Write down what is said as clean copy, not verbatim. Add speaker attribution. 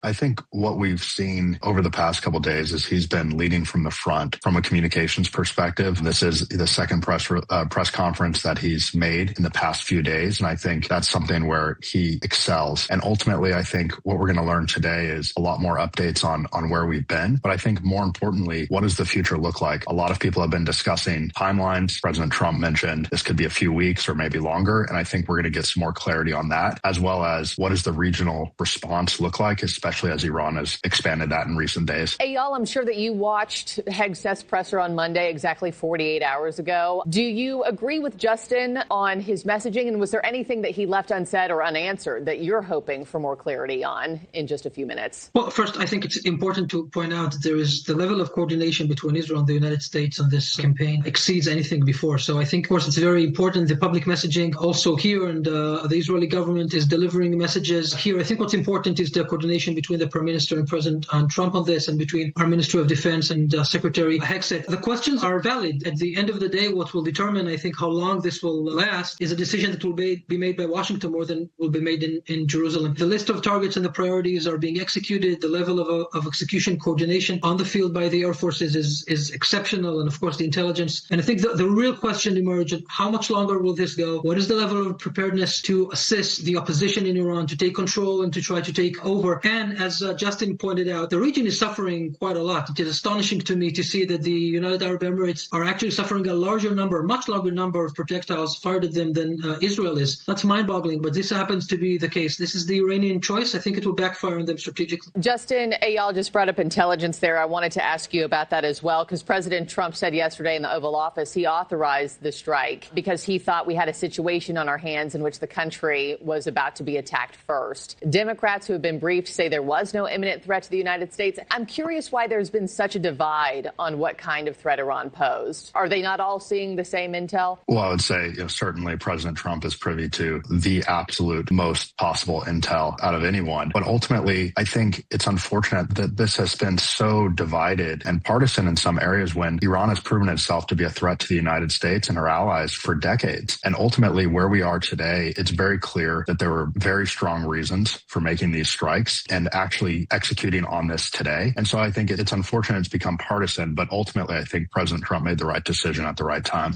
Speaker 1: I think what we've seen over the past couple of days is he's been leading from the front from a communications perspective. This is the second press conference that he's made in the past few days. And I think that's something where he excels. And ultimately, I think what we're going to learn today is a lot more updates on where we've been. But I think more importantly, what does the future look like? A lot of people have been discussing timelines. President Trump mentioned this could be a few weeks or maybe longer. And I think we're going to get some more clarity on that, as well as what does the regional response look like, especially as Iran has expanded that in recent days.
Speaker 2: Eyal, I'm sure that you watched Hegseth's presser on Monday, exactly 48 hours ago. Do you agree with Justin on his messaging? And was there anything that he left unsaid or unanswered that you're hoping for more clarity on in just a few minutes?
Speaker 3: Well, first, I think it's important to point out that there is the level of coordination between Israel and the United States on this campaign exceeds anything before. So I think, of course, it's very important. The public messaging also here, and the Israeli government is delivering messages here. I think what's important is the coordination between the Prime Minister and President Trump on this, and between our Minister of Defense and Secretary Hegseth. The questions are valid. At the end of the day, what will determine, I think, how long this will last is a decision that will be made by Washington more than will be made in Jerusalem. The list of targets and the priorities are being executed. The level of execution coordination on the field by the Air Forces is exceptional, and of course the intelligence. And I think the real question emerged: how much longer will this go? What is the level of preparedness to assist the opposition in Iran to take control and to try to take over? And as Justin pointed out, the region is suffering quite a lot. It is astonishing to me to see that the United Arab Emirates are actually suffering a much larger number of projectiles fired at them than Israel is. That's mind-boggling, but this happens to be the case. This is the Iranian choice. I think it will backfire on them strategically.
Speaker 2: Justin, Eyal just brought up intelligence there. I wanted to ask you about that as well, because President Trump said yesterday in the Oval Office he authorized the strike because he thought we had a situation on our hands in which the country was about to be attacked first. Democrats who have been briefed say there was no imminent threat to the United States. I'm curious why there's been such a divide on what kind of threat Iran posed. Are they not all seeing the same intel?
Speaker 1: Well, I would say certainly President Trump is privy to the absolute most possible intel out of anyone. But ultimately, I think it's unfortunate that this has been so divided and partisan in some areas when Iran has proven itself to be a threat to the United States and our allies for decades. And ultimately, where we are today, it's very clear that there were very strong reasons for making these strikes and actually executing on this today. And so I think it's unfortunate it's become partisan, but ultimately I think President Trump made the right decision at the right time.